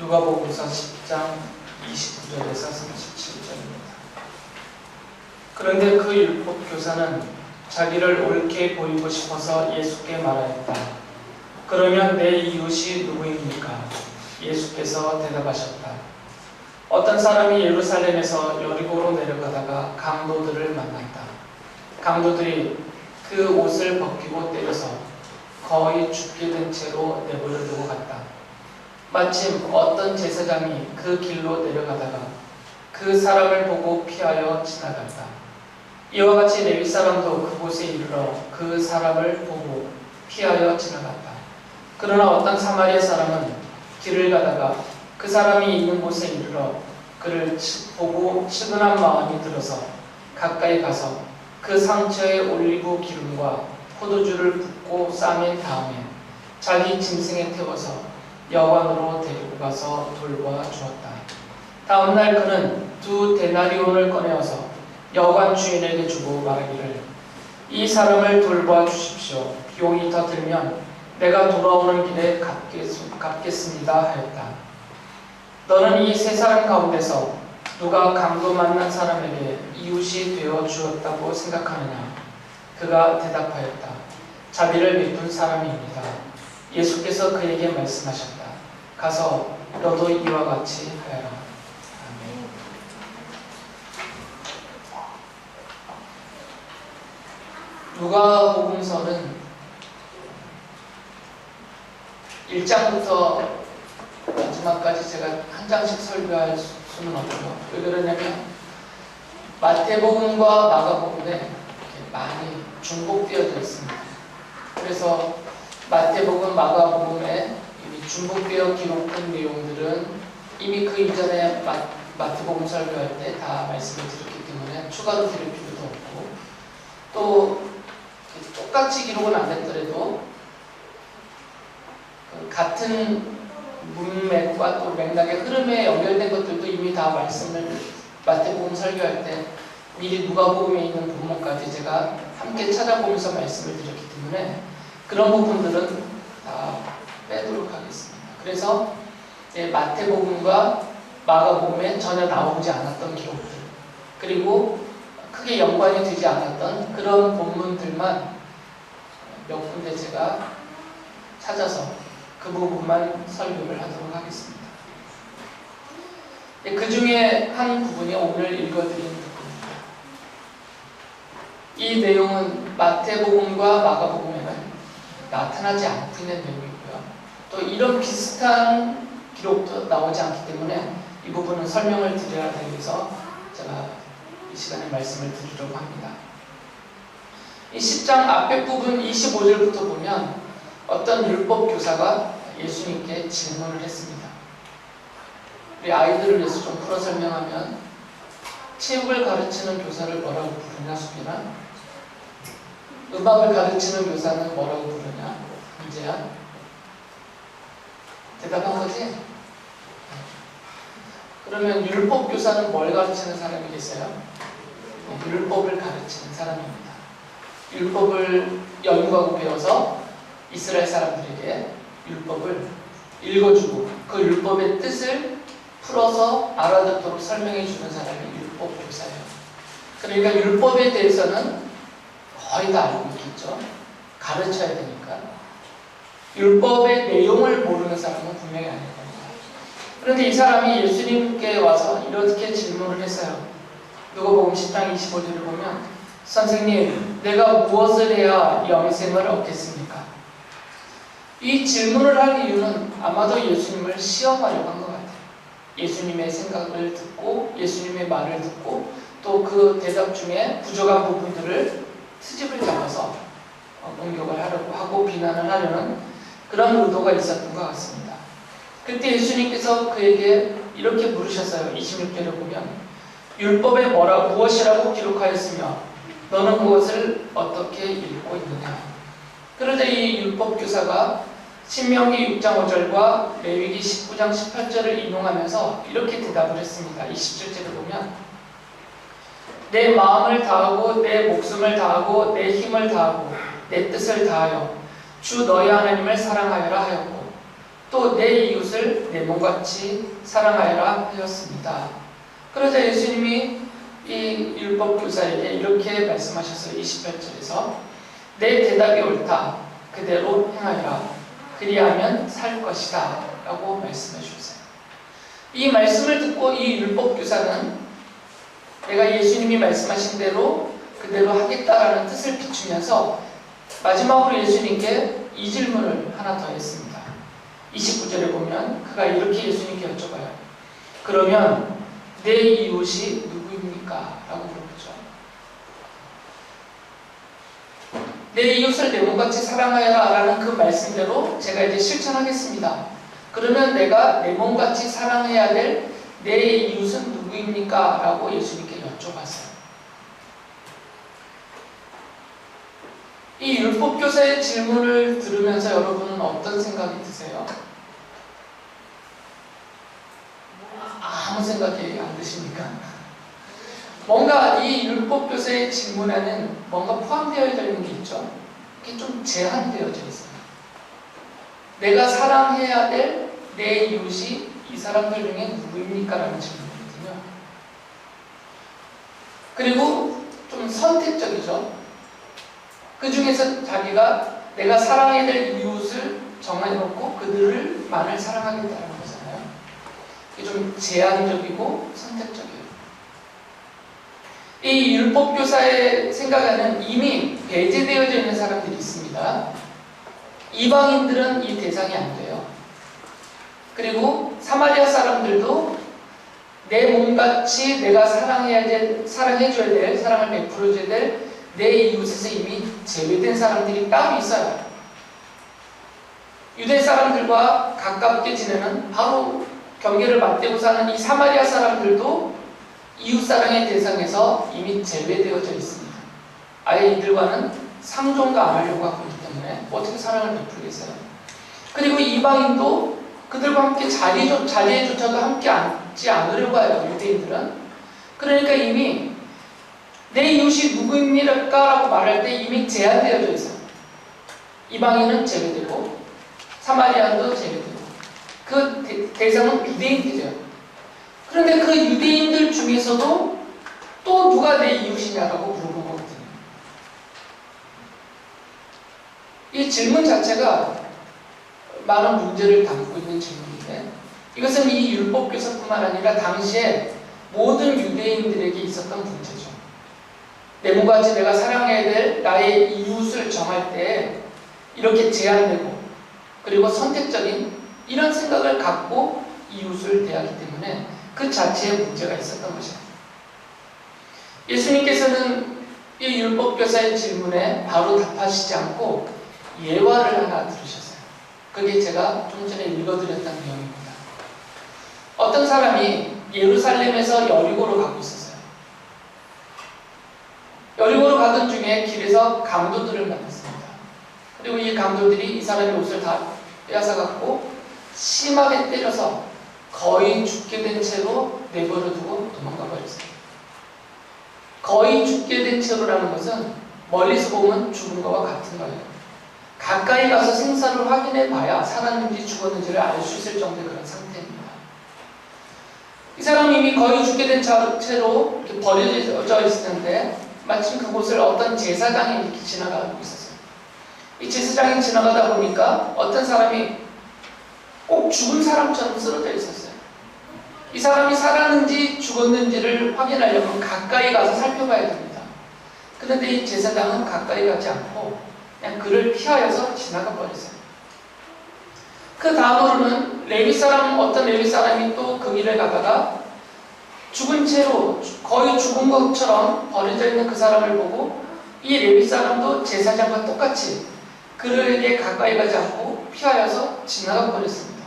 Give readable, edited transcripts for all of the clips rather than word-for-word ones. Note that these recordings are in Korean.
누가복음서 10장 29절에서 37절입니다. 그런데 그 율법 교사는 자기를 옳게 보이고 싶어서 예수께 말하였다. 그러면 내 이웃이 누구입니까? 예수께서 대답하셨다. 어떤 사람이 예루살렘에서 여리고로 내려가다가 강도들을 만났다. 강도들이 그 옷을 벗기고 때려서 거의 죽게 된 채로 내버려 두고 갔다. 마침 어떤 제사장이 그 길로 내려가다가 그 사람을 보고 피하여 지나갔다. 이와 같이 레위 사람도 그곳에 이르러 그 사람을 보고 피하여 지나갔다. 그러나 어떤 사마리아 사람은 길을 가다가 그 사람이 있는 곳에 이르러 그를 보고 측은한 마음이 들어서 가까이 가서 그 상처에 올리브 기름과 포도주를 붓고 싸맨 다음에 자기 짐승에 태워서 여관으로 데리고 가서 돌보아 주었다. 다음 날 그는 2 데나리온을 꺼내어서 여관 주인에게 주고 말하기를 이 사람을 돌보아 주십시오. 비용이 더 들면 내가 돌아오는 길에 갚겠습니다 하였다. 너는 이 3사람 가운데서 누가 강도 만난 사람에게 이웃이 되어 주었다고 생각하느냐? 그가 대답하였다. 자비를 베푼 사람입니다. 예수께서 그에게 말씀하셨다. 가서 너도 이와 같이 하여라. 아멘. 누가복음서는 1장부터 마지막까지 제가 한 장씩 설교할 수는 없고요. 왜 그러냐면 마태복음과 마가복음에 많이 중복되어져 있습니다. 그래서 마태복음, 마가복음에 이미 중복되어 기록된 내용들은 이미 그 이전에 마태복음 설교할 때 다 말씀을 드렸기 때문에 추가로 드릴 필요도 없고, 또 똑같이 기록은 안 됐더라도 같은 문맥과 또 맥락의 흐름에 연결된 것들도 이미 다 말씀을 마태복음 설교할 때 미리 누가복음에 있는 부분까지 제가 함께 찾아보면서 말씀을 드렸기 때문에 그런 부분들은 다 빼도록 하겠습니다. 그래서 마태복음과 마가복음에 전혀 나오지 않았던 기록들, 그리고 크게 연관이 되지 않았던 그런 본문들만 몇 군데 제가 찾아서 그 부분만 설교를 하도록 하겠습니다. 그 중에 한 부분이 오늘 읽어드린 부분입니다. 이 내용은 마태복음과 마가복음에는 나타나지 않고 있는 내용이고요. 또 이런 비슷한 기록도 나오지 않기 때문에 이 부분은 설명을 드려야 되어서 제가 이 시간에 말씀을 드리려고 합니다. 이 10장 앞에 부분 25절부터 보면 어떤 율법 교사가 예수님께 질문을 했습니다. 우리 아이들을 위해서 좀 풀어 설명하면 체육을 가르치는 교사를 뭐라고 부르냐, 수빈아? 음악을 가르치는 교사는 뭐라고 부르냐, 이제야? 대답한 거지? 그러면 율법 교사는 뭘 가르치는 사람이겠어요? 율법을 가르치는 사람입니다. 율법을 연구하고 배워서 이스라엘 사람들에게 율법을 읽어주고 그 율법의 뜻을 풀어서 알아듣도록 설명해 주는 사람이 율법 교사예요. 그러니까 율법에 대해서는 거의 다 알고 있겠죠. 가르쳐야 되니까. 율법의 내용을 모르는 사람은 분명히 아닐 겁니다. 그런데 이 사람이 예수님께 와서 이렇게 질문을 했어요. 누가복음 10장 25절을 보면 선생님, 내가 무엇을 해야 영생을 얻겠습니까? 이 질문을 할 이유는 아마도 예수님을 시험하려고 한 것 같아요. 예수님의 생각을 듣고 예수님의 말을 듣고 또 그 대답 중에 부족한 부분들을 트집을 잡아서 공격을 하려고 하고 비난을 하려는 그런 의도가 있었던 것 같습니다. 그때 예수님께서 그에게 이렇게 물으셨어요. 26절에 보면 율법에 무엇이라고 기록하였으며 너는 그것을 어떻게 읽고 있느냐. 그런데 이 율법 교사가 신명기 6장 5절과 레위기 19장 18절을 인용하면서 이렇게 대답을 했습니다. 27절을 보면 내 마음을 다하고 내 목숨을 다하고 내 힘을 다하고 내 뜻을 다하여 주 너희 하나님을 사랑하여라 하였고 또 내 이웃을 내 몸같이 사랑하여라 하였습니다. 그러자 예수님이 이 율법교사에게 이렇게 말씀하셨어요. 28절에서 내 대답이 옳다. 그대로 행하여라. 그리하면 살 것이다. 라고 말씀해 주셨어요. 이 말씀을 듣고 이 율법교사는 내가 예수님이 말씀하신 대로 그대로 하겠다라는 뜻을 비추면서 마지막으로 예수님께 이 질문을 하나 더 했습니다. 29절에 보면 그가 이렇게 예수님께 여쭤봐요. 그러면 내 이웃이 누구입니까? 라고 물어보죠. 내 이웃을 내 몸같이 사랑하여라 라는 그 말씀대로 제가 이제 실천하겠습니다. 그러면 내가 내 몸같이 사랑해야 될 내 이웃은 누구입니까? 라고 예수님께 여쭤봤어요. 이 율법교사의 질문을 들으면서 여러분은 어떤 생각이 드세요? 아무 생각이 안 드십니까? 뭔가 이 율법교사의 질문에는 뭔가 포함되어 있는 게 있죠. 이게 좀 제한되어져 있어요. 내가 사랑해야 될 내 이웃이 이 사람들 중에 누구입니까? 라는 질문이거든요. 그리고 좀 선택적이죠. 그 중에서 자기가 내가 사랑해야 될 이웃을 정해놓고 그들만을 사랑하겠다는 거잖아요. 이게 좀 제한적이고 선택적이에요. 이 율법교사의 생각에는 이미 배제되어져 있는 사람들이 있습니다. 이방인들은 이 대상이 안 돼요. 그리고 사마리아 사람들도 내 몸같이 내가 사랑해줘야 될, 사랑을 베풀어줘야 될 내 이웃에서 이미 제외된 사람들이 따로 있어요. 유대 사람들과 가깝게 지내는 바로 경계를 맞대고 사는 이 사마리아 사람들도 이웃사랑의 대상에서 이미 제외되어져 있습니다. 아예 이들과는 상종도 안 하려고 하고 있기 때문에 어떻게 사랑을 베풀겠어요? 그리고 이방인도 그들과 함께 자리에조차도 함께 앉지 않으려고 해요. 유대인들은. 그러니까 이미 내 이웃이 누구입니까? 라고 말할 때 이미 제한되어져 있어요. 이방인은 제외되고 사마리아도 제외되고 그 대상은 유대인들이죠. 그런데 그 유대인들 중에서도 또 누가 내 이웃이냐라고 물어본 거거든요. 이 질문 자체가 많은 문제를 담고 있는 질문인데 이것은 이 율법교사뿐만 아니라 당시에 모든 유대인들에게 있었던 문제죠. 내 몸같이 내가 사랑해야 될 나의 이웃을 정할 때 이렇게 제한되고 그리고 선택적인 이런 생각을 갖고 이웃을 대하기 때문에 그 자체에 문제가 있었던 것입니다. 예수님께서는 이 율법교사의 질문에 바로 답하시지 않고 예화를 하나 들으셨어요. 그게 제가 좀 전에 읽어드렸던 내용입니다. 어떤 사람이 예루살렘에서 여리고로 가고 있었어요. 여리고로 가던 중에 길에서 강도들을 만났습니다. 그리고 이 강도들이 이 사람의 옷을 다 빼앗아갖고 심하게 때려서 거의 죽게 된 채로 내버려두고 도망가 버렸어요. 거의 죽게 된 채로라는 것은 멀리서 보면 죽은 것과 같은 거예요. 가까이 가서 생사를 확인해 봐야 살았는지 죽었는지를 알 수 있을 정도의 그런 상태입니다. 이 사람이 이미 거의 죽게 된 채로 이렇게 버려져 있었는데 마침 그곳을 어떤 제사장이 이렇게 지나가고 있었어요. 이 제사장이 지나가다 보니까 어떤 사람이 꼭 죽은 사람처럼 쓰러져 있었어요. 이 사람이 살았는지 죽었는지를 확인하려면 가까이 가서 살펴봐야 됩니다. 그런데 이 제사장은 가까이 가지 않고 그냥 그를 피하여서 지나가 버렸어요. 그 다음으로는 어떤 레위 사람이 또 그 길을 가다가 죽은 채로 거의 죽은 것처럼 버려져 있는 그 사람을 보고 이 레위 사람도 제사장과 똑같이 그에게 가까이 가지 않고 피하여서 지나가 버렸습니다.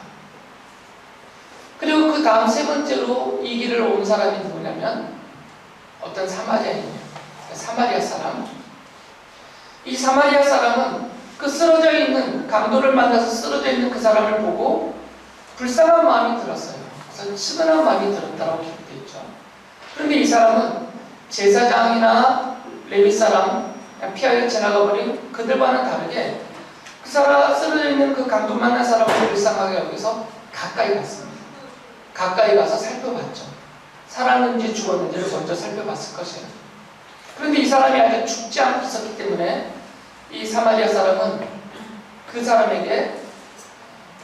그리고 그 다음 세 번째로 이 길을 온 사람이 누구냐면 어떤 사마리아인이에요. 사마리아 사람. 이 사마리아 사람은 그 쓰러져 있는 강도를 만나서 쓰러져 있는 그 사람을 보고 불쌍한 마음이 들었어요. 그래서 측은한 마음이 들었다고 기록되어 있죠. 그런데 이 사람은 제사장이나 레위 사람 피하여 지나가 버린 그들과는 다르게 쓰러져 있는 그 강도 만난 사람을 불쌍하게 여기서 가까이 갔습니다. 가까이 가서 살펴봤죠. 살았는지 죽었는지를 먼저 살펴봤을 것이에요. 그런데 이 사람이 아직 죽지 않고 있었기 때문에 이 사마리아 사람은 그 사람에게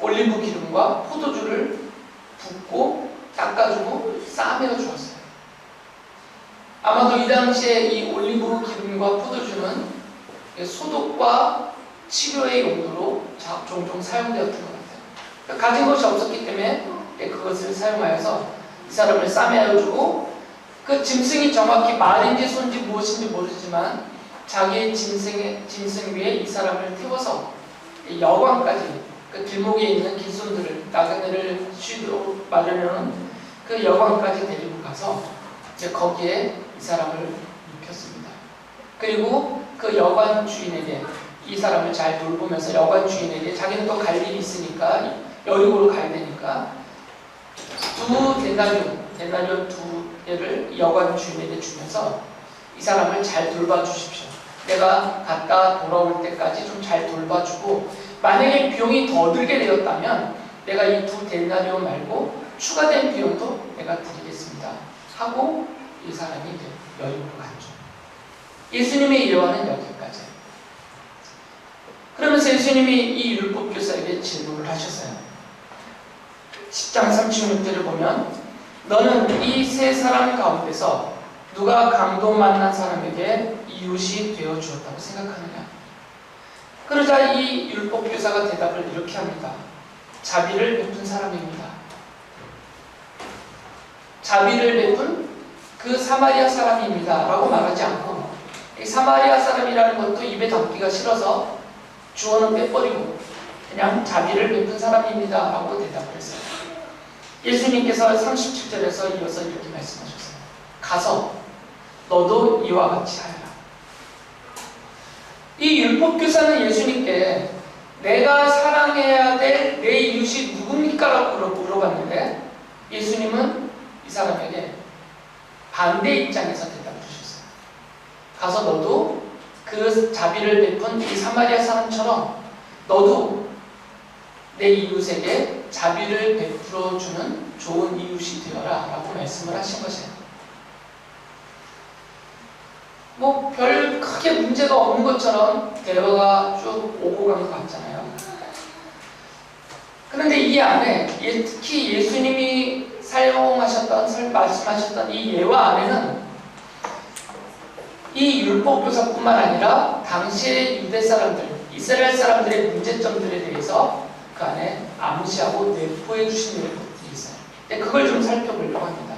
올리브 기름과 포도주를 붓고 닦아주고 싸매어 주었어요. 아마도 이 당시에 이 올리브 기름과 포도주는 소독과 치료의 용도로 종종 사용되었던 것 같아요. 가진 것이 없었기 때문에 그것을 사용하여서 이 사람을 싸매어주고, 그 짐승이 정확히 말인지 소인지 무엇인지 모르지만 자기의 짐승 위에 이 사람을 태워서 여관까지, 그 길목에 있는 길손들을 나그네를 쉬도록 마련해놓은 그 여관까지 데리고 가서 이제 거기에 이 사람을 눕혔습니다. 그리고 그 여관 주인에게 이 사람을 잘 돌보면서 여관 주인에게 자기는 또 갈 일이 있으니까 여리고로 가야 되니까 데나리온 두 개를 여관 주인에게 주면서 이 사람을 잘 돌봐주십시오. 내가 갔다 돌아올 때까지 좀 잘 돌봐주고, 만약에 비용이 더 들게 되었다면 내가 이 두 데나리온 말고 추가된 비용도 내가 드리겠습니다 하고 이 사람이 여리고로 갔죠. 예수님의 예화는 여기까지. 그러면서 예수님이 이 율법교사에게 질문을 하셨어요. 10장 36절을 보면 너는 이 세 사람 가운데서 누가 강도 만난 사람에게 이웃이 되어 주었다고 생각하느냐? 그러자 이 율법교사가 대답을 이렇게 합니다. 자비를 베푼 사람입니다. 자비를 베푼 그 사마리아 사람입니다 라고 말하지 않고, 이 사마리아 사람이라는 것도 입에 담기가 싫어서 주어는 빼버리고 그냥 자비를 베푼 사람입니다 라고 대답을 했어요. 예수님께서 37절에서 이어서 이렇게 말씀하셨어요. 가서 너도 이와 같이 하여라. 이 율법교사는 예수님께 내가 사랑해야 될 내 이웃이 누굽니까? 라고 물어봤는데 예수님은 이 사람에게 반대 입장에서 대답해 주셨어요. 가서 너도 그 자비를 베푼 이 사마리아 사람처럼 너도 내 이웃에게 자비를 베풀어주는 좋은 이웃이 되어라 라고 말씀을 하신 것이에요. 별 크게 문제가 없는 것처럼 대화가 쭉 오고 간 것 같잖아요. 그런데 이 안에 특히 예수님이 말씀하셨던 이 예화 안에는 이 율법교사뿐만 아니라 당시의 유대 사람들, 이스라엘 사람들의 문제점들에 대해서 그 안에 암시하고 내포해 주신 것들이 있어요. 그걸 좀 살펴보려고 합니다.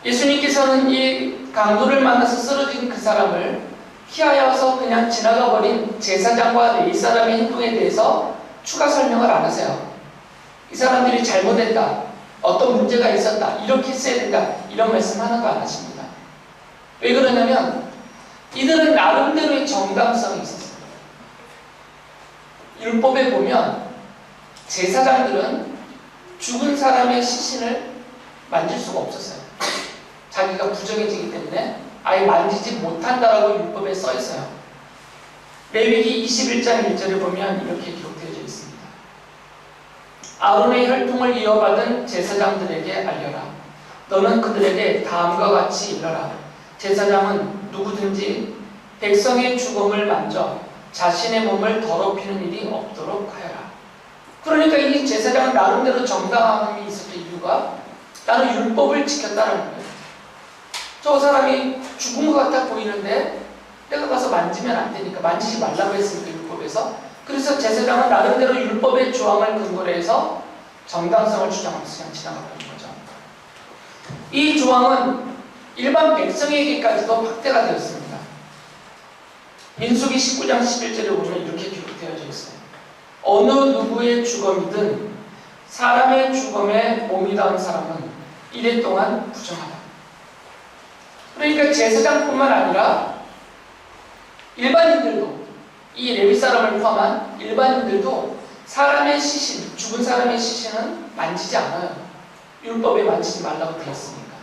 예수님께서는 이 강도를 만나서 쓰러진 그 사람을 피하여서 그냥 지나가 버린 제사장과 레위 사람의 행동에 대해서 추가 설명을 안 하세요. 이 사람들이 잘못했다, 어떤 문제가 있었다, 이렇게 했어야 된다, 이런 말씀 하나도 안 하십니다. 왜 그러냐면 이들은 나름대로의 정당성이 있었어요. 율법에 보면 제사장들은 죽은 사람의 시신을 만질 수가 없었어요. 자기가 부정해지기 때문에 아예 만지지 못한다라고 율법에 써 있어요. 레위기 21장 1절에 보면 이렇게 기록되어 있습니다. 아론의 혈통을 이어받은 제사장들에게 알려라. 너는 그들에게 다음과 같이 이르라. 제사장은 누구든지 백성의 죽음을 만져 자신의 몸을 더럽히는 일이 없도록 하여라. 그러니까 이 제사장은 나름대로 정당함이 있었던 이유가 나는 율법을 지켰다는 거예요. 저 사람이 죽은 것 같아 보이는데 내가 가서 만지면 안 되니까, 만지지 말라고 했으니까 율법에서. 그래서 제사장은 나름대로 율법의 조항을 근거로 해서 정당성을 주장하면서 그냥 지나가는 거죠. 이 조항은 일반 백성에게까지도 확대가 되었습니다. 민수기 19장 11절에 보면 이렇게 기록되어져 있어요. 어느 누구의 주검이든 사람의 주검에 몸이 닿은 사람은 이래 동안 부정하다. 그러니까 제사장뿐만 아니라 일반인들도, 이 레위 사람을 포함한 일반인들도 사람의 시신, 죽은 사람의 시신은 만지지 않아요. 율법에 만지지 말라고 되어 있으니까.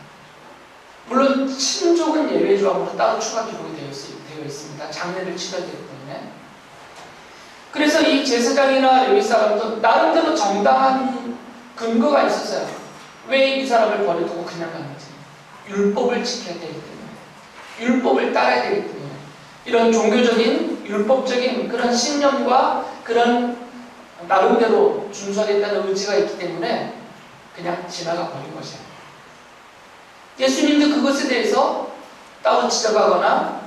물론 친족은 예외 조항으로 따로 추가 기록이 되어 있습니다. 장례를 치러야 되기 때문에. 그래서 이 제사장이나 레위 사람도 나름대로 정당한 근거가 있었어요. 왜 이 사람을 버려두고 그냥 가는지. 율법을 지켜야 되기 때문에, 율법을 따라야 되기 때문에, 이런 종교적인 율법적인 그런 신념과 그런 나름대로 준수하겠다는 의지가 있기 때문에 그냥 지나가 버린 것이에요. 예수님도 그것에 대해서 따로 지적하거나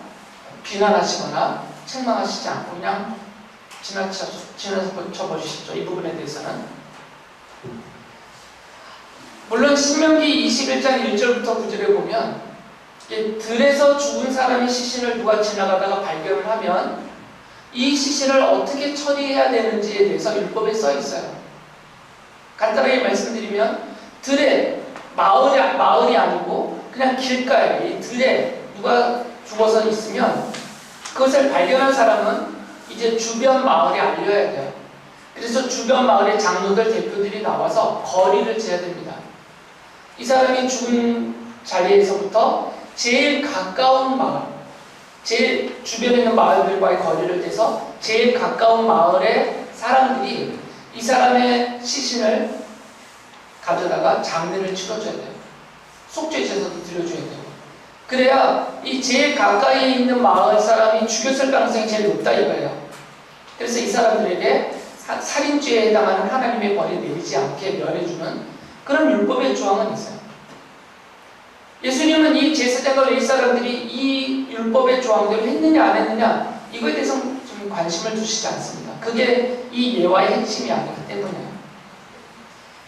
비난하시거나 책망하시지 않고 그냥 지나쳐 버리시죠. 이 부분에 대해서는. 물론 신명기 21장 1절부터 9절에 보면 들에서 죽은 사람의 시신을 누가 지나가다가 발견을 하면 이 시신을 어떻게 처리해야 되는지에 대해서 율법에 써 있어요. 간단하게 말씀드리면 들에, 마을이 아니고 그냥 길가에 이 들에 누가 죽어서 있으면 그것을 발견한 사람은 이제 주변 마을에 알려야 돼요. 그래서 주변 마을의 장로들, 대표들이 나와서 거리를 재야 됩니다. 이 사람이 죽은 자리에서부터 제일 가까운 마을, 제일 주변에 있는 마을들과의 거리를 재서 제일 가까운 마을의 사람들이 이 사람의 시신을 가져다가 장례를 치러줘야 돼요. 속죄 제사도 드려줘야 돼요. 그래야 이 제일 가까이에 있는 마을 사람이 죽였을 가능성이 제일 높다 이거예요. 그래서 이 사람들에게 살인죄에 해당하는 하나님의 벌이 내리지 않게 면해주는 그런 율법의 조항은 있어요. 예수님은 이 제사장과 레위 사람들이 이 율법의 조항대로 했느냐 안 했느냐 이거에 대해서 좀 관심을 두시지 않습니다. 그게 이 예화의 핵심이 아니기 때문이에요.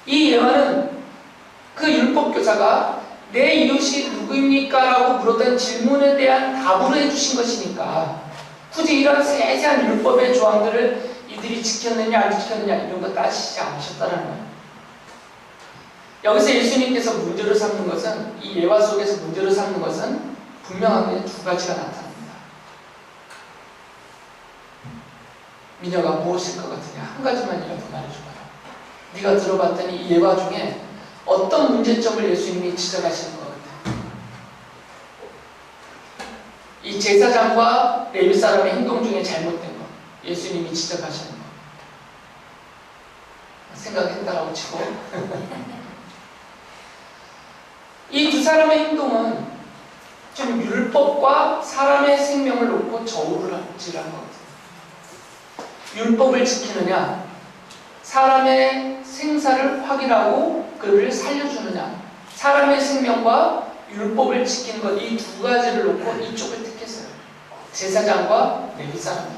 이 예화는 그 율법 교사가 내 이웃이 누구입니까? 라고 물었던 질문에 대한 답으로 해주신 것이니까 굳이 이런 세세한 율법의 조항들을 이들이 지켰느냐 안 지켰느냐 이런 거 따지지 않으셨다는 거예요. 여기서 예수님께서 문제를 삼는 것은, 이 예화 속에서 문제를 삼는 것은 분명하게 두 가지가 나타납니다. 미녀가 무엇일 것 같으냐? 한 가지만이라도 말해줘봐요. 네가 들어봤더니 이 예화 중에 어떤 문제점을 예수님이 지적하시는 것 같아요? 이 제사장과 레위 사람의 행동 중에 잘못된 것, 예수님이 지적하시는 것. 생각했다라고 치고 이 두 사람의 행동은 좀 율법과 사람의 생명을 놓고 저울을 질한 것 같아요. 율법을 지키느냐, 사람의 생사를 확인하고 그를 살려주느냐, 사람의 생명과 율법을 지키는 것, 이 두 가지를 놓고 이쪽을 택했어요. 제사장과 레위 사람들.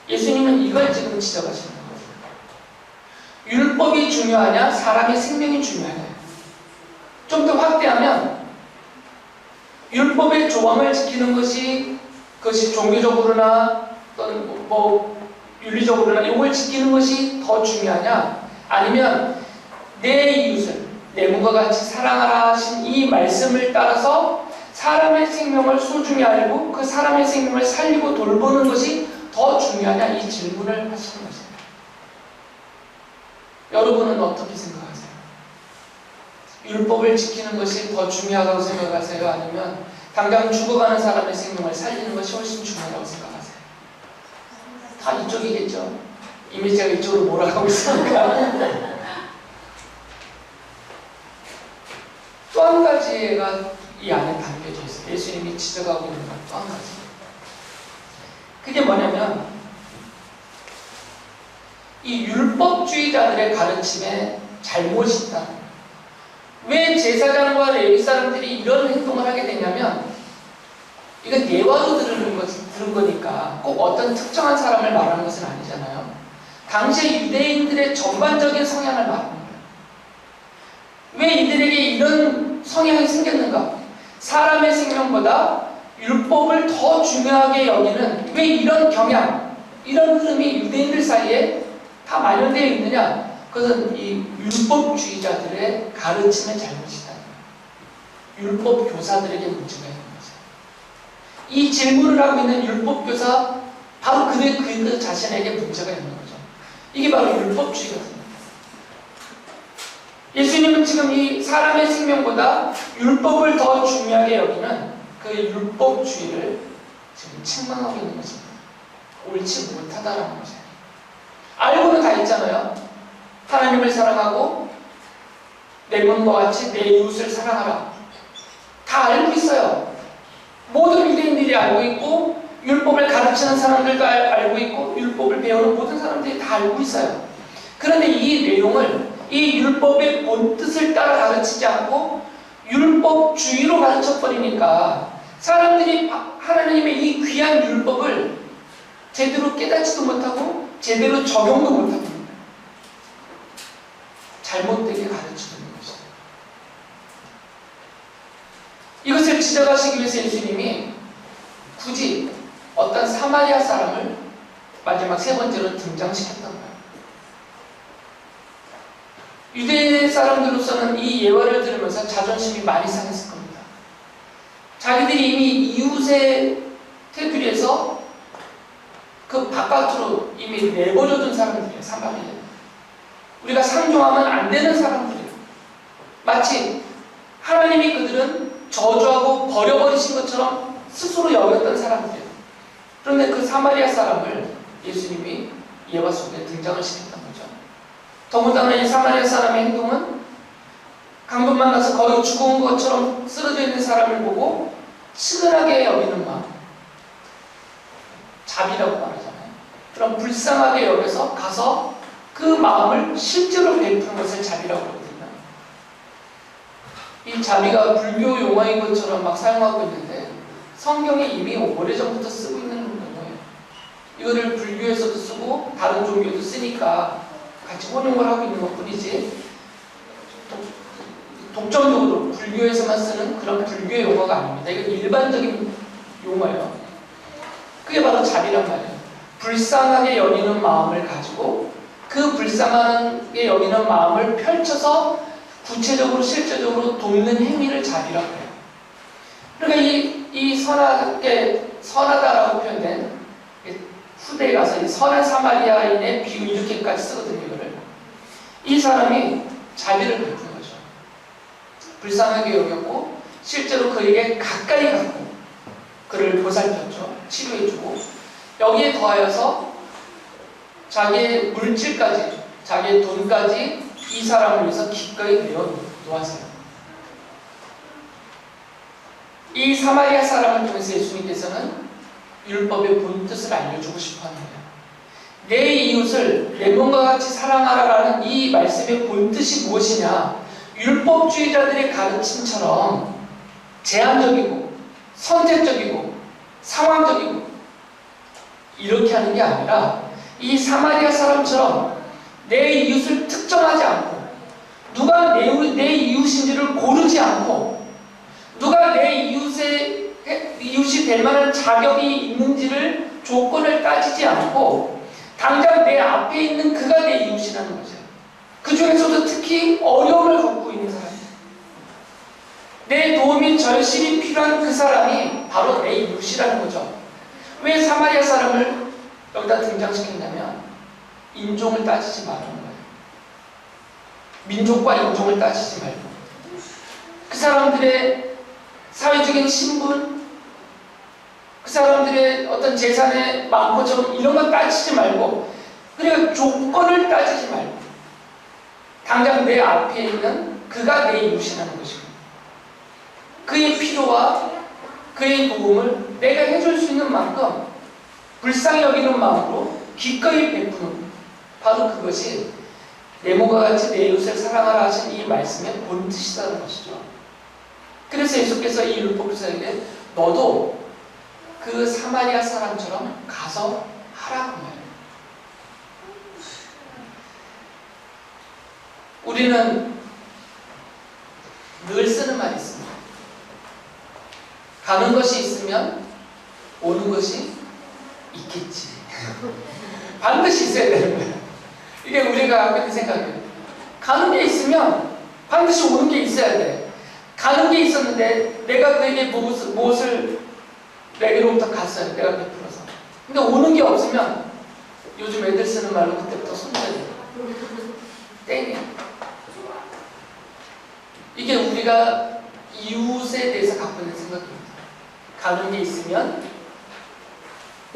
예수님은 이걸 지금 지적하시는 거예요. 율법이 중요하냐, 사람의 생명이 중요하냐. 좀 더 확대하면 율법의 조항을 지키는 것이 그것이 종교적으로나 또는 윤리적으로나 이걸 지키는 것이 더 중요하냐, 아니면 내 이웃을 내 몸과 같이 사랑하라 하신 이 말씀을 따라서 사람의 생명을 소중히 알고 그 사람의 생명을 살리고 돌보는 것이 더 중요하냐, 이 질문을 하시는 것입니다. 여러분은 어떻게 생각하세요? 율법을 지키는 것이 더 중요하다고 생각하세요? 아니면 당장 죽어가는 사람의 생명을 살리는 것이 훨씬 중요하다고 생각하세요? 다 이쪽이겠죠. 이미 제가 이쪽으로 몰아가고 있으니까. 또 한 가지가 이 안에 담겨져 있어요. 예수님이 지적하고 있는 것 또 한 가지. 그게 뭐냐면 이 율법주의자들의 가르침에 잘못이 있다. 왜 제사장과 레위 사람들이 이런 행동을 하게 되냐면, 이건 예화로 들은 거니까 꼭 어떤 특정한 사람을 말하는 것은 아니잖아요. 당시 유대인들의 전반적인 성향을 말하는 거예요. 왜 이들에게 이런 성향이 생겼는가? 사람의 생명보다 율법을 더 중요하게 여기는 왜 이런 경향, 이런 흐름이 유대인들 사이에 다 만연되어 있느냐? 그것은 이 율법주의자들의 가르침의 잘못이다. 율법 교사들에게 문제가 있는 거죠. 이 질문을 하고 있는 율법 교사, 바로 그 자신에게 문제가 있는 거죠. 이게 바로 율법주의거든요. 예수님은 지금 이 사람의 생명보다 율법을 더 중요하게 여기는 그 율법주의를 지금 책망하고 있는 것입니다. 옳지 못하다라는 거죠. 알고는 다 있잖아요. 하나님을 사랑하고 내 몸과 같이 내 이웃을 사랑하라. 다 알고 있어요. 모든 유대인들이 알고 있고 율법을 가르치는 사람들도 알고 있고 율법을 배우는 모든 사람들이 다 알고 있어요. 그런데 이 내용을 이 율법의 본뜻을 따라 가르치지 않고 율법주의로 가르쳐버리니까 사람들이 하나님의 이 귀한 율법을 제대로 깨닫지도 못하고 제대로 적용도 못하고 있는 거예요. 잘못되게 가르치는 것이죠. 이것을 지적하시기 위해서 예수님이 굳이 어떤 사마리아 사람을 마지막 세 번째로 등장시켰던 거예요. 유대 사람들로서는 이 예화를 들으면서 자존심이 많이 상했을 겁니다. 자기들이 이미 이웃의 테두리에서 그 바깥으로 이미 내버려둔 사람들이에요. 사마리아. 우리가 상종하면 안 되는 사람들이에요. 마치 하나님이 그들은 저주하고 버려버리신 것처럼 스스로 여겼던 사람들이에요. 그런데 그 사마리아 사람을 예수님이 예화 속에 등장을 시켰던 거죠. 더군다나 이 사마리아 사람의 행동은 강도 만나서 거의 죽은 것처럼 쓰러져 있는 사람을 보고 측은하게 여기는 마음, 자비라고 말하잖아요. 그럼 불쌍하게 여겨서 가서 그 마음을 실제로 베푸는 것을 자비라고 하거든요. 이 자비가 불교 용어인 것처럼 막 사용하고 있는데 성경에 이미 오래전부터 쓰고 있는 용어예요. 이거를 불교에서도 쓰고 다른 종교도 쓰니까 같이 혼용을 하고 있는 것 뿐이지 독점적으로 불교에서만 쓰는 그런 불교의 용어가 아닙니다. 이건 일반적인 용어예요. 그게 바로 자비란 말이에요. 불쌍하게 여기는 마음을 가지고 그 불쌍하게 여기는 마음을 펼쳐서 구체적으로 실제적으로 돕는 행위를 자비라고 해요. 그러니까 이 선하다라고 표현된 후대에 가서 이 선한 사마리아인의 비유 이렇게까지 쓰거든요. 이거를. 이 사람이 자비를 베푼 거죠. 불쌍하게 여겼고 실제로 그에게 가까이 갔고 그를 보살폈죠. 치료해주고 여기에 더하여서 자기의 물질까지 자기의 돈까지 이 사람을 위해서 기꺼이 내어놓았어요. 이 사마리아 사람을 통해서 예수님께서는 율법의 본뜻을 알려주고 싶어하는 거예요. 내 이웃을 내 몸과 같이 사랑하라라는 이 말씀의 본뜻이 무엇이냐? 율법주의자들의 가르침처럼 제한적이고 선택적이고 상황적이고 이렇게 하는 게 아니라 이 사마리아 사람처럼 내 이웃을 특정하지 않고 누가 내 이웃인지를 고르지 않고 누가 내 이웃이 될 만한 자격이 있는지를 조건을 따지지 않고 당장 내 앞에 있는 그가 내 이웃이라는 거죠. 그 중에서도 특히 어려움을 겪고 있는 사람이에요. 내 도움이 절실히 필요한 그 사람이 바로 내 이웃이라는 거죠. 왜 사마리아 사람을 여기다 등장시켰냐면 인종을 따지지 말라는 거예요. 민족과 인종을 따지지 말고 그 사람들의 사회적인 신분, 그 사람들의 어떤 재산의 많고 좀 이런 거 따지지 말고 그리고 조건을 따지지 말고 당장 내 앞에 있는 그가 내 이웃이라는 것이고 그의 필요와 그의 도움을 내가 해줄 수 있는 만큼 불쌍히 여기는 마음으로 기꺼이 베푸는 바로 그것이 내 몸과 같이 내 이웃을 사랑하라 하신 이 말씀의 본뜻이라는 것이죠. 그래서 예수께서 이 율법주의자에게 너도 그 사마리아 사람처럼 가서 하라고 해요. 우리는 늘 쓰는 말이 있습니다. 가는 것이 있으면 오는 것이 있겠지. 반드시 있어야 되는 거예요. 이게 우리가 하고 있는 생각이에요. 가는 게 있으면 반드시 오는 게 있어야 돼. 가는 게 있었는데 내가 그에게 무엇을 내게로부터 갔어요. 내가 베풀어서. 근데 오는 게 없으면 요즘 애들 쓰는 말로 그때부터 손절이에요. 땡이에요. 이게 우리가 이웃에 대해서 갖고 있는 생각입니다. 가는 게 있으면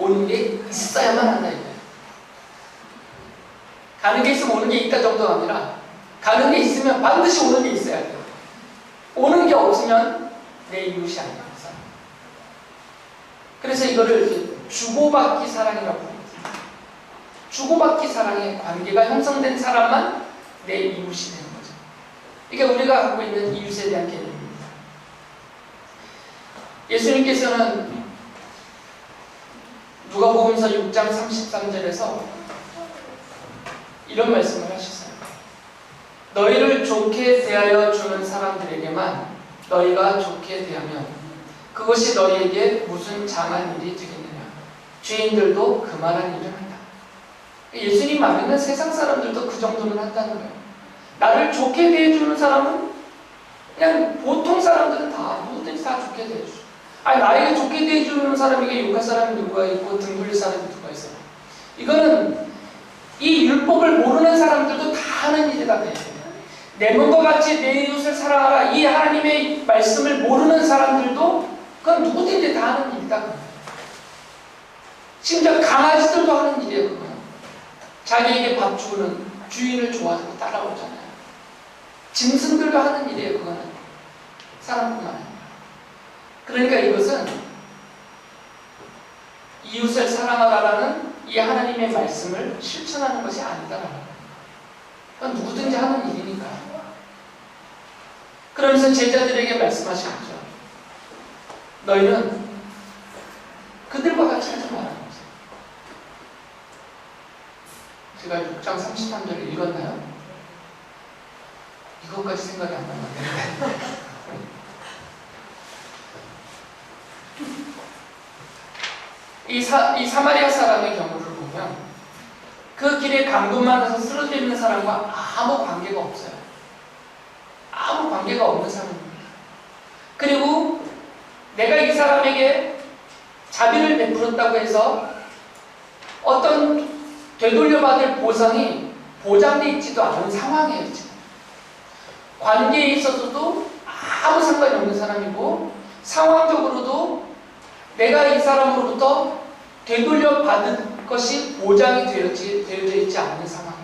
오는 게 있어야만 한다 이거예요. 가는 게 있으면 오는 게 있다 정도가 아니라 가는 게 있으면 반드시 오는 게 있어야 돼요. 오는 게 없으면 내 이웃이 아니야. 그래서 이거를 주고받기 사랑이라고 부릅니다. 주고받기 사랑의 관계가 형성된 사람만 내 이웃이 되는 거죠. 이게 우리가 갖고 있는 이웃에 대한 개념입니다. 예수님께서는 누가복음서 6장 33절에서 이런 말씀을 하셨어요. 너희를 좋게 대하여 주는 사람들에게만 너희가 좋게 대하면 그것이 너희에게 무슨 장한 일이 되겠느냐. 죄인들도 그만한 일을 한다. 예수님 말에는 세상 사람들도 그 정도는 한다는 거예요. 나를 좋게 대해주는 사람은 그냥 보통 사람들은 다 누구든지 다 좋게 대해주죠. 아니 나에게 좋게 대해주는 사람에게 욕할 사람이 누가 있고 등 돌릴 사람이 누가 있어요. 이거는 이 율법을 모르는 사람들도 다 하는 일이다. 내 몸과 같이 내 이웃을 사랑하라. 이 하나님의 말씀을 모르는 사람들도 그건 누구든지 다 하는 일이다. 심지어 강아지들도 하는 일이에요. 그건. 자기에게 밥 주는 주인을 좋아하고 따라오잖아요. 짐승들도 하는 일이에요. 그거는 사람뿐만 아니라. 그러니까 이것은 이웃을 사랑하라라는 이 하나님의 말씀을 실천하는 것이 아니다라는 거예요. 그건 누구든지 하는 일이니까. 그러면서 제자들에게 말씀하신 거죠. 너희는 그들과 같이 하지 말라는 거죠. 제가 6장 33절을 읽었나요? 이것까지 생각이 안 나는데. 이 사마리아 사람의 경우를 보면 그 길에 강도만 해서 쓰러져 있는 사람과 아무 관계가 없어요. 아무 관계가 없는 사람입니다. 그리고 내가 이 사람에게 자비를 베풀었다고 해서 어떤 되돌려받을 보상이 보장되어 있지도 않은 상황이에요. 지금. 관계에 있어서도 아무 상관이 없는 사람이고 상황적으로도 내가 이 사람으로부터 되돌려받을 것이 보장이 되어져 있지 않는 상황이에요.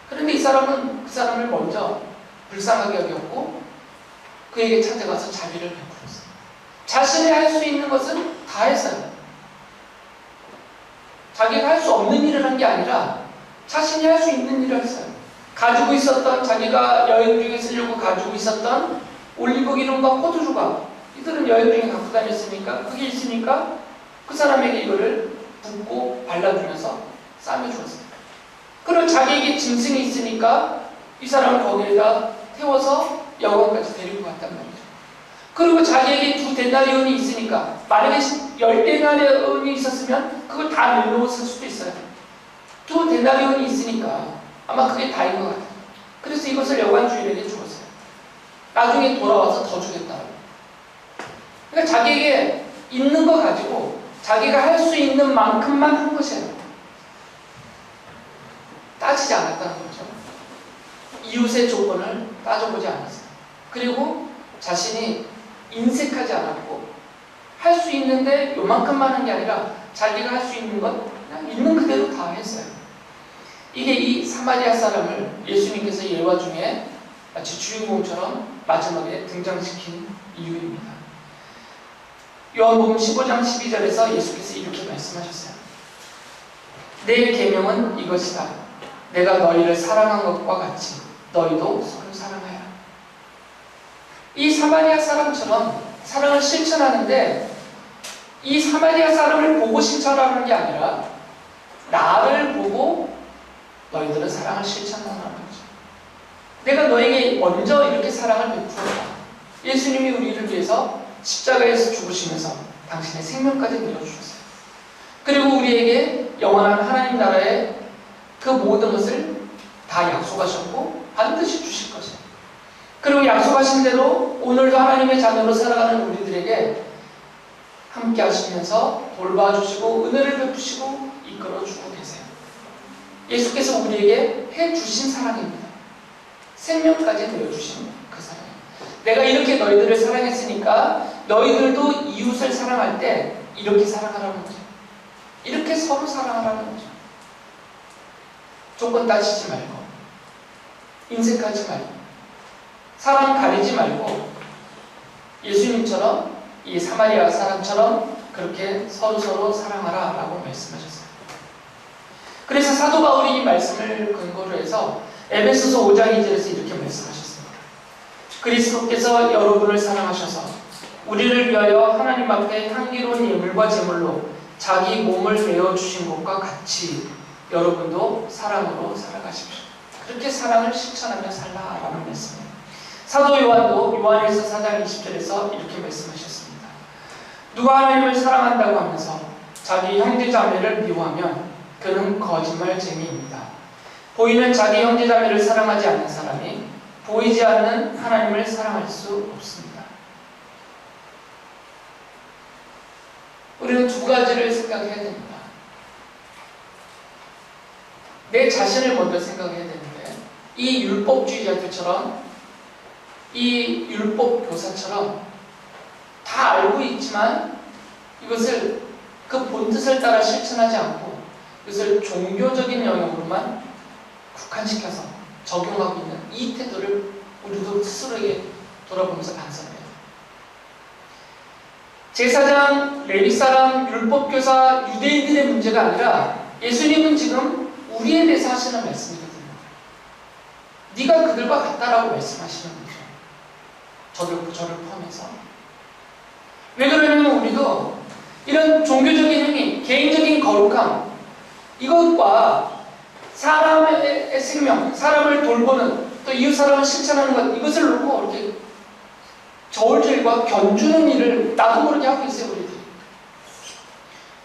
그런데 이 사람은 그 사람을 먼저 불쌍하게 여겼고 그에게 찾아가서 자비를 베풀었어요. 자신이 할 수 있는 것은 다 했어요. 자기가 할 수 없는 일을 한 게 아니라 자신이 할 수 있는 일을 했어요. 가지고 있었던 자기가 여행 중에 쓰려고 가지고 있었던 올리브 기름과 포도주가 이들은 여행 중에 갖고 다녔으니까 그게 있으니까 그 사람에게 이거를 붓고 발라주면서 싸매주었어요. 그리고 자기에게 짐승이 있으니까 이 사람을 거기에다 태워서 여관까지 데리고 갔단 말이죠. 그리고 자기에게 2데나리온이 있으니까 만약에 10데나리온이 있었으면 그걸 다 내놓았을 수도 있어요. 2데나리온이 있으니까 아마 그게 다인 것 같아요. 그래서 이것을 여관 주인에게 주었어요. 나중에 돌아와서 더 주겠다고. 그러니까 자기에게 있는 거 가지고 자기가 할 수 있는 만큼만 한 것이에요. 따지지 않았다는 거죠. 이웃의 조건을 따져보지 않았어요. 그리고 자신이 인색하지 않았고 할 수 있는데 요만큼만 한 게 아니라 자기가 할 수 있는 건 그냥 있는 그대로 다 했어요. 이게 이 사마리아 사람을 예수님께서 예화 중에 마치 주인공처럼 마지막에 등장시킨 이유입니다. 요한복음 15장 12절에서 예수께서 이렇게 말씀하셨어요. 내 계명은 이것이다. 내가 너희를 사랑한 것과 같이 너희도 서로 사랑하라. 이 사마리아 사람처럼 사랑을 실천하는데 이 사마리아 사람을 보고 실천하는 게 아니라 나를 보고 너희들은 사랑을 실천하는 거죠. 내가 너에게 먼저 이렇게 사랑을 베풀었다. 예수님이 우리를 위해서 십자가에서 죽으시면서 당신의 생명까지 내어주셨어요. 그리고 우리에게 영원한 하나님 나라의 그 모든 것을 다 약속하셨고 반드시 주실 것이에요. 그리고 약속하신 대로 오늘도 하나님의 자녀로 살아가는 우리들에게 함께 하시면서 돌봐주시고 은혜를 베푸시고 이끌어주고 계세요. 예수께서 우리에게 해주신 사랑입니다. 생명까지 내어주신 그 사랑입니다. 내가 이렇게 너희들을 사랑했으니까 너희들도 이웃을 사랑할 때 이렇게 사랑하라는 거죠. 이렇게 서로 사랑하라는 거죠. 조건 따지지 말고, 인색하지 말고, 사람 가리지 말고, 예수님처럼 이 사마리아 사람처럼 그렇게 서로 사랑하라 라고 말씀하셨어요. 그래서 사도 바울이 이 말씀을 근거로 해서 에베소서 5장 2절에서 이렇게 말씀하셨습니다. 그리스도께서 여러분을 사랑하셔서 우리를 위하여 하나님 앞에 향기로운 예물과 제물로 자기 몸을 내어주신 것과 같이 여러분도 사랑으로 살아가십시오. 그렇게 사랑을 실천하며 살라라는 말씀입니다. 사도 요한도 요한일서 4장 20절에서 이렇게 말씀하셨습니다. 누가 하나님을 사랑한다고 하면서 자기 형제 자매를 미워하면 그는 거짓말쟁이입니다. 보이는 자기 형제 자매를 사랑하지 않는 사람이 보이지 않는 하나님을 사랑할 수 없습니다. 우리는 두 가지를 생각해야 됩니다. 내 자신을 먼저 생각해야 되는데, 이 율법주의자들처럼, 이 율법 교사처럼 다 알고 있지만 이것을 그 본뜻을 따라 실천하지 않고 이것을 종교적인 영역으로만 국한시켜서 적용하고 있는 이 태도를 우리도 스스로에게 돌아보면서 반성해요. 제사장, 레위사람, 율법교사, 유대인들의 문제가 아니라 예수님은 지금 우리에 대해서 하시는 말씀이거든요. 네가 그들과 같다라고 말씀하시는 거죠. 저를 포함해서. 왜 그러냐면 우리도 이런 종교적인 행위, 개인적인 거룩함, 이것과 사람의 생명, 사람을 돌보는, 또 이웃 사람을 실천하는 것, 이것을 놓고 이렇게 저울질과 견주는 일을 나도 모르게 하고 있어요, 우리들이.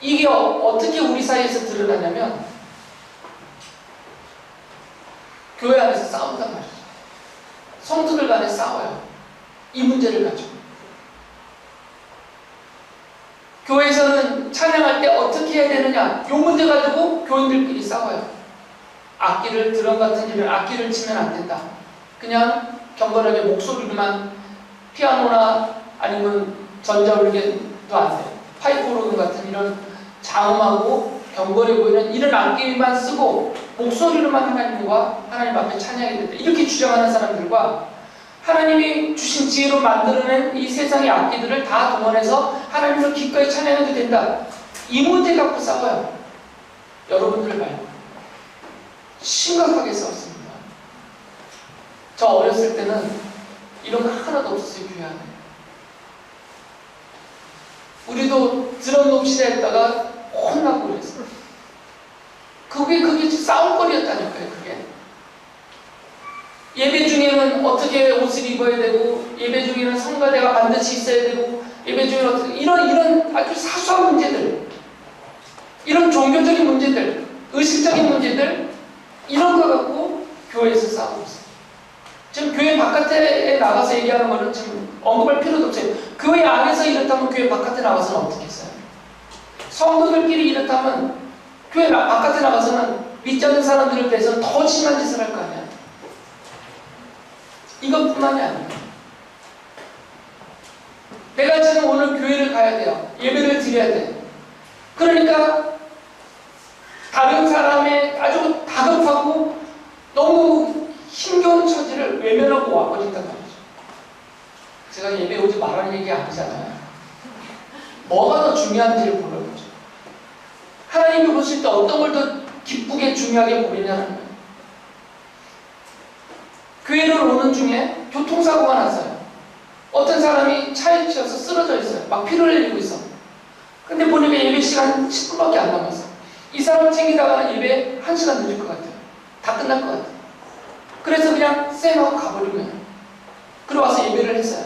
이게 어떻게 우리 사이에서 드러나냐면 교회 안에서 싸운단 말이죠. 성도들 간에 싸워요. 이 문제를 가지고. 교회에서는 찬양할 때 어떻게 해야 되느냐, 이 문제 가지고 교인들끼리 싸워요. 악기를, 드럼 같은 일을 악기를 치면 안 된다. 그냥 경건하게 목소리로만, 피아노나 아니면 전자올리게도 안 돼. 파이프 오르는 같은 이런 장엄하고 경건해 보이는 이런 악기만 쓰고 목소리로만 하나님 앞에 찬양해야 된다. 이렇게 주장하는 사람들과 하나님이 주신 지혜로 만들어낸 이 세상의 악기들을 다 동원해서 하나님을 기꺼이 찬양해도 된다. 이 문제 갖고 싸워요. 여러분들 말고. 심각하게 싸웠습니다. 저 어렸을 때는 이런 거 하나도 없었어요, 교회 안에. 우리도 드럼 놉시다 했다가 혼나고 그랬어요. 그게 싸움거리였다니까요, 그게. 예배 중에는 어떻게 옷을 입어야 되고, 예배 중에는 성가대가 반드시 있어야 되고, 예배 중에는 어떻게, 이런 아주 사소한 문제들, 이런 종교적인 문제들, 의식적인 문제들, 이런 거 갖고 교회에서 싸우고 있어요. 지금 교회 바깥에 나가서 얘기하는 거는 지금 언급할 필요도 없어요. 교회 안에서 이렇다면 교회 바깥에 나가서는 어떻게 했어요? 성도들끼리 이렇다면 교회 바깥에 나가서는 믿지 않는 사람들에 대해서는 더 심한 짓을 할 거 아니야. 이것뿐만이 아니에요. 내가 지금 오늘 교회를 가야 돼요. 예배를 드려야 돼. 그러니까 다른 사람의 아주 다급하고 너무 힘겨운 처지를 외면하고 와버린단 말이죠. 제가 예배 오지 말라는 얘기 아니잖아요. 뭐가 더 중요한지를 보는 거죠. 하나님이 보실 때 어떤 걸 더 기쁘게 중요하게 보이냐는 거예요. 교회를 오는 중에 교통사고가 났어요. 어떤 사람이 차에 치여서 쓰러져 있어요. 막 피를 흘리고 있어. 근데 보니까 예배 시간 10분밖에 안 남았어. 이 사람 챙기다가 예배 1시간 늦을 것 같아요. 다 끝날 것 같아요. 그래서 그냥 쌩 하고 가버린 거예요. 그리고 와서 예배를 했어요.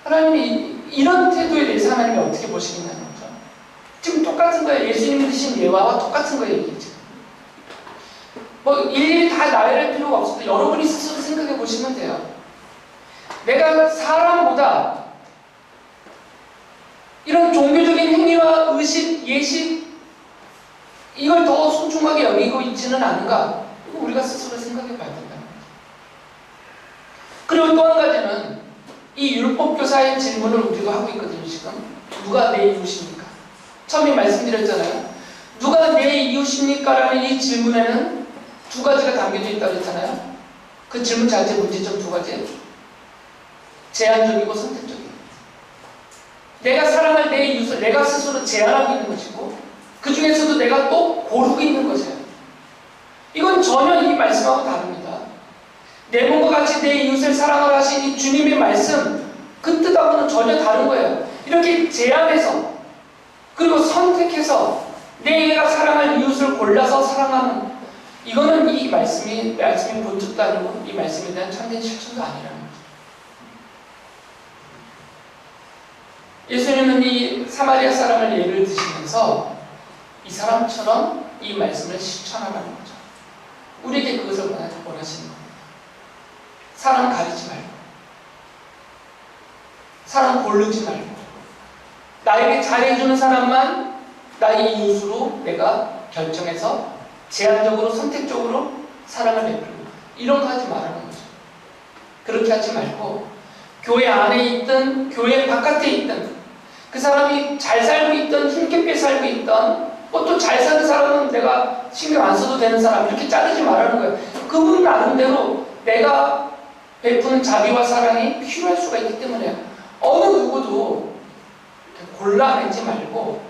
하나님이 이런 태도에 대해서 하나님이 어떻게 보시겠냐는 거죠. 지금 똑같은 거예요. 예수님이 드신 예화와 똑같은 거예요, 이게 지금. 뭐 일일이 다 나열할 필요가 없어도 여러분이 스스로 생각해 보시면 돼요. 내가 사람보다 이런 종교적인 행위와 의식, 예식 이걸 더 소중하게 여기고 있지는 않은가? 이거 우리가 스스로 생각해 봐야 된다는 거죠. 그리고 또 한 가지는 이 율법교사의 질문을 우리도 하고 있거든요. 지금 누가 내 이웃입니까? 처음에 말씀드렸잖아요. 누가 내 이웃입니까? 라는 이 질문에는 두 가지가 담겨져 있다고 했잖아요. 그 질문 자체 문제점 두 가지. 제한적이고 선택적이에요. 내가 사랑할 내 이웃을 내가 스스로 제한하고 있는 것이고 그 중에서도 내가 또 고르고 있는 것이에요. 이건 전혀 이 말씀하고 다릅니다. 내 몸과 같이 내 이웃을 사랑하라 하신 이 주님의 말씀 그 뜻하고는 전혀 다른 거예요. 이렇게 제한해서 그리고 선택해서 내가 사랑할 이웃을 골라서 사랑하는 이거는 이 말씀이 본뜻도 아니고 이 말씀에 대한 참된 실천도 아니라는 거죠. 예수님은 이 사마리아 사람을 예를 드시면서 이 사람처럼 이 말씀을 실천하라는 거죠. 우리에게 그것을 원하시는 겁니다. 사람 가리지 말고 사람 고르지 말고 나에게 잘해주는 사람만 나의 이웃으로 내가 결정해서 제한적으로 선택적으로 사랑을 베풀고 이런 거 하지 말라는 거죠. 그렇게 하지 말고 교회 안에 있든 교회 바깥에 있든 그 사람이 잘 살고 있든 힘겹게 살고 있든 또 잘 사는 사람은 내가 신경 안 써도 되는 사람 이렇게 자르지 말라는 거예요. 그분 나름대로 내가 베푸는 자비와 사랑이 필요할 수가 있기 때문에 어느 누구도 골라내지 말고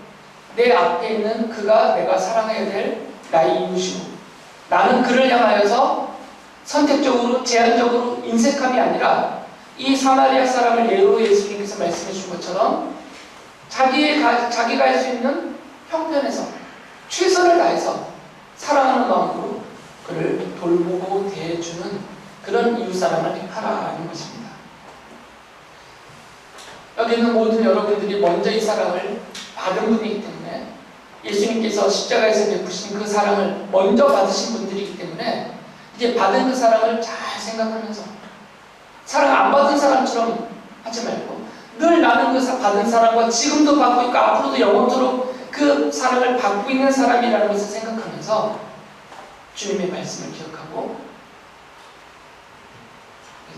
내 앞에 있는 그가 내가 사랑해야 될 나의 이웃이고 나는 그를 향하여서 선택적으로 제한적으로 인색함이 아니라 이 사마리아 사람을 예로 예수님께서 말씀해 준 것처럼 자기가 할 수 있는 형편에서 최선을 다해서 사랑하는 마음으로 그를 돌보고 대해주는 그런 이웃사랑을 하라는 것입니다. 여기 있는 모든 여러분들이 먼저 이 사랑을 받은 분이기 때문에 예수님께서 십자가에서 베푸신 그 사랑을 먼저 받으신 분들이기 때문에 이제 받은 그 사랑을 잘 생각하면서 사랑 안 받은 사람처럼 하지 말고 늘 나는 그 받은 사랑과 지금도 받고 있고 앞으로도 영원토록 그 사랑을 받고 있는 사람이라는 것을 생각하면서 주님의 말씀을 기억하고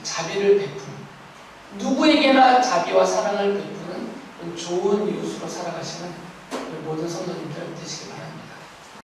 자비를 베푸는 누구에게나 자비와 사랑을 베푸는 좋은 이웃으로 살아가시는 모든 성도님들 되시기 바랍니다.